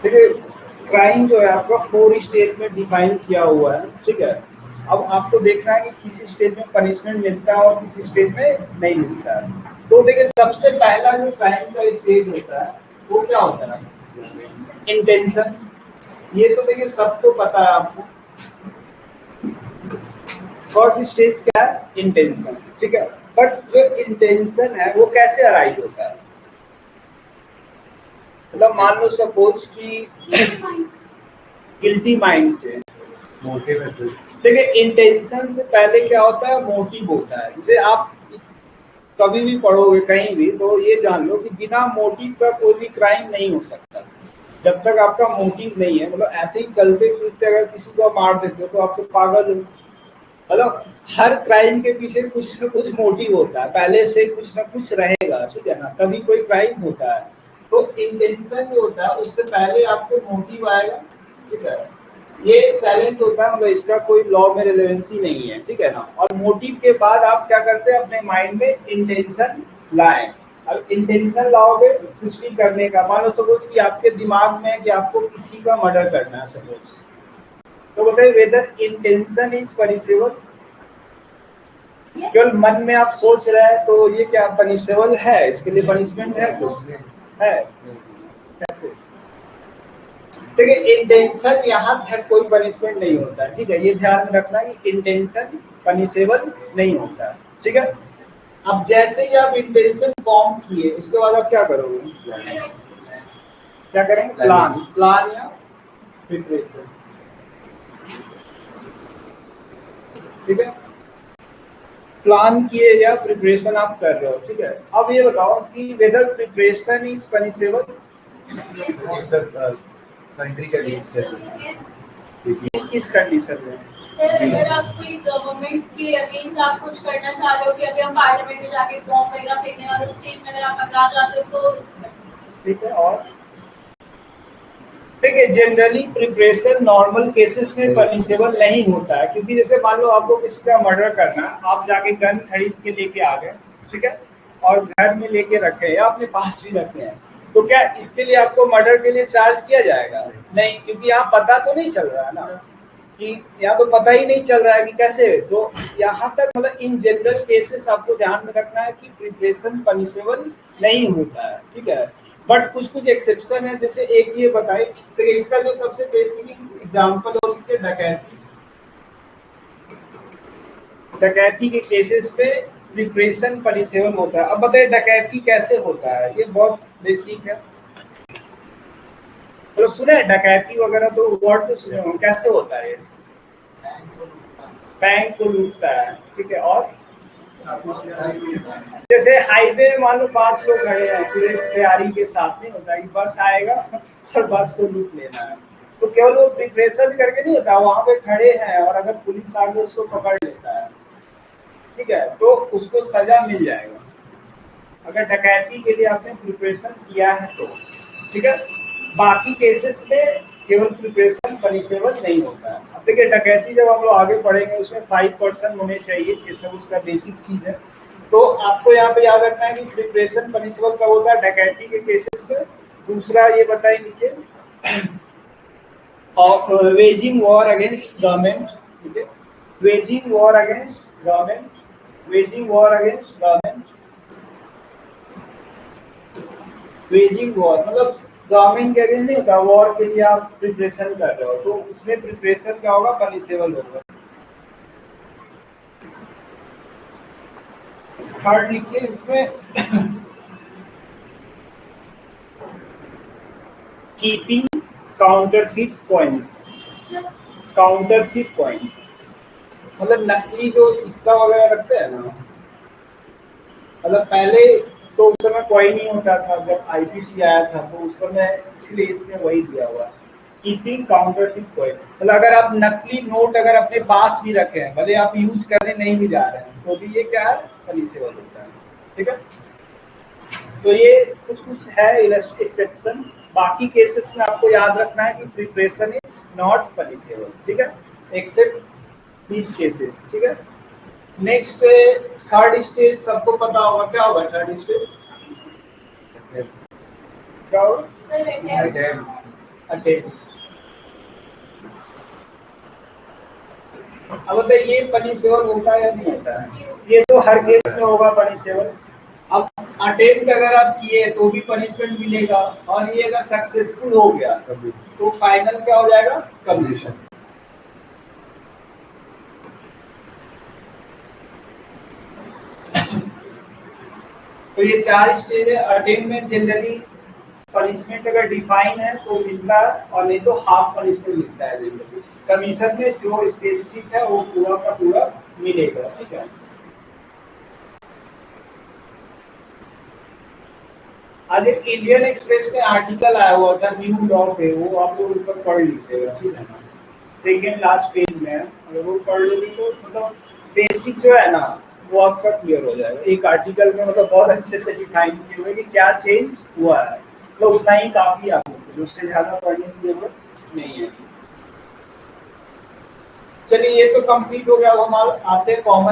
ठीक है, क्राइम जो है आपका 4 स्टेज में डिफाइन किया हुआ है। ठीक है, अब आपको देखना है कि किस स्टेज में पनिशमेंट मिलता है और किस स्टेज में नहीं मिलता है। तो देखिए सबसे पहला जो क्राइम का स्टेज होता है वो क्या होता है? इंटेंशन। ये तो देखिए सबको पता है आपको। फर्स्ट स्टेज क्या है? इंटेंशन। ठीक है, बट जो इंटेंशन है वो कैसे अराइज होता है? मतलब मान लो सपोज कि गिल्टी माइंड से मोटिव है। देखिए इंटेंशन से पहले क्या होता है? मोटिव होता है। जैसे आप कभी भी पढ़ोगे कहीं भी तो ये जान लो कि बिना मोटिव का कोई भी क्राइम नहीं हो सकता। जब तक आपका मोटिव नहीं है, मतलब ऐसे ही चलते फिरते अगर किसी को मार देते हो तो आप तो पागल हो। मतलब हर क्राइम के पीछे कुछ न कुछ मोटिव होता है, पहले से कुछ ना कुछ रहेगा। ठीक है ना, तभी कोई क्राइम होता है। तो इंटेंशन जो होता है उससे पहले आपको मोटिव आएगा। ठीक है, ये साइलेंट होता है, मतलब इसका कोई लॉ में रिलेवेंसी नहीं है। ठीक है ना, और मोटिव के बाद आप क्या करते हैं? अपने माइंड में इंटेंशन लाएं। अब इंटेंशन लाओगे कुछ भी करने का, मान लो सपोज कि आपके दिमाग में है कि आपको किसी का मर्डर करना है सपोज, तो बताइए वेदर इंटेंशन इज पनिशेबल? केवल मन में आप सोच रहे हैं तो ये क्या पनिशेबल है? इसके लिए पनिशमेंट है कुछ? है कैसे? देखिए इंटेंशन यहाँ तक कोई पनिशमेंट नहीं होता है। ठीक है, ये ध्यान में रखना कि इंटेंशन पनिशेबल नहीं होता है। ठीक है, अब जैसे ही आप इंटेंशन फॉर्म किए उसके बाद आप क्या करोगे? क्या करेंगे? प्लान। प्लान या प्रिपरेशन। ठीक है, प्लान किए या प्रिपरेशन आप कर रहे हो। ठीक है, अब ये बताओ कि whether preparation is punishable? Country का किस कंडीशन में? सर अगर आप कोई गवर्नमेंट के अगेंस्ट आप कुछ करना चाह रहे हो कि अभी हम पार्लियामेंट में जाके बॉम्ब वगैरह फेंकने वाले स्टेज में अगर आप टकरा जाते हो तो इस ठीक है, और देखिए जनरली प्रिपरेशन नॉर्मल केसेस में पनिशेबल नहीं होता है, क्योंकि जैसे मान लो आपको किसी का मर्डर करना है, आप जाके गन खरीद के लेके आ गए। ठीक है, और घर में लेके रखे या अपने पास भी रखे हैं, तो क्या इसके लिए आपको मर्डर के लिए चार्ज किया जाएगा? नहीं, क्योंकि यहाँ पता तो नहीं चल रहा है ना, कि यहाँ तो पता ही नहीं चल रहा है कि कैसे। तो यहाँ तक मतलब इन जनरल केसेस आपको ध्यान में रखना है कि प्रिपरेशन पनिशेबल नहीं होता है। ठीक है, बट कुछ कुछ एक्सेप्शन है। जैसे एक ये बताए, तो इसका जो सबसे बेसिक एग्जांपल होती है डकैती। डकैती के केसेस पे प्रिपरेशन पनिशेबल होता है। अब बताइए डकैती कैसे होता है? ये बहुत बेसिक है, तो सुने डकैती वगैरह तो वर्ड तो सुने हो, कैसे होता है? ये बैंक को लूटता है। ठीक है, और जैसे हाईवे में मान लो 5 लोग खड़े हैं, पूरे तैयारी के साथ में होता है कि बस आएगा और बस को लूट लेना है, तो केवल वो प्रिपरेशन करके नहीं होता, वहां पे खड़े हैं और अगर पुलिस आगे उसको पकड़ लेता है, ठीक है, तो उसको सजा मिल जाएगा अगर डकैती के लिए आपने प्रिपरेशन किया है तो। ठीक है, बाकी केसेस में केवल प्रिपरेशन पनिशेबल नहीं होता है। अब देखिए डकैती जब हम लोग आगे पढ़ेंगे उसमें 5% होने चाहिए, ये सब उसका बेसिक चीज है। तो आपको यहाँ पे याद रखना है कि प्रिपरेशन पनिशेबल कब होता है? डकैती के केसेस में। दूसरा ये बताइए नीचे, और वेजिंग वॉर अगेंस्ट गवर्नमेंट। ठीक है, waging war against government, waging war against government, waging war मतलब गवर्नमेंट के अगेंस्ट नहीं होता, वॉर के लिए आप प्रिपरेशन कर रहे हो तो उसमें प्रिपरेशन क्या होगा? पनिशेबल होगा। थर्ड लिखिए इसमें, keeping counterfeit coins. Counterfeit coin मतलब नकली जो सिक्का वगैरह रखते हैं ना, मतलब पहले तो उस समय कोई नहीं होता था, जब आईपीसी आया था तो उस समय इसलिए इसमें वही दिया हुआ है, कीपिंग काउंटरफिट कॉइन। मतलब अगर आप नकली नोट अगर अपने पास भी रखे हैं, भले आप यूज करने नहीं भी जा रहे हैं, तो भी ये क्या है? पनिशेबल होता है। ठीक है, तो ये कुछ कुछ है एक्सेप्शन। बाकी केसेस में आपको याद रखना है कि प्रिपरेशन इज नॉट पनिशेबल। ठीक है, एक्सेप्ट दीज केसेस। ठीक है, नेक्स्ट पे थर्ड स्टेज सबको पता होगा, क्या होगा थर्ड स्टेज? क्या होगा? अटेम्प्ट। अब बताइए ये पनिशेबल होता है या नहीं होता है? ये तो हर केस में होगा पनिशेबल। अब अटेम्प्ट अगर आप किए तो भी पनिशमेंट मिलेगा, और ये अगर सक्सेसफुल हो गया तो फाइनल क्या हो जाएगा? कमीशन। तो ये 4 स्टेज है। अटेम्प्ट में जनरली पनिशमेंट अगर डिफाइन है तो मिलता है, और नहीं तो हाफ पनिशमेंट मिलता है जनरली। कमीशन में जो स्पेसिफिक है वो पूरा का पूरा मिलेगा, ठीक है। आज एक इंडियन एक्सप्रेस में आर्टिकल आया हुआ था न्यू लॉ पे, वो आप लोग ऊपर पढ़ लीजिएगा, ठीक है ना। सेकेंड लास्ट पेज में है, अगर वो पढ़ लेंगे तो मतलब बेसिक जो है ना वो आपका क्लियर हो जाएगा। एक आर्टिकल में मतलब बहुत अच्छे से डिफाइन किया हुआ है कि क्या चेंज हुआ है, तो उतना ही काफी है आप लोग को, उससे ज्यादा पढ़ने की जरूरत नहीं है। चलिए ये तो कंप्लीट हो गया। अब हम आते हैं कॉमन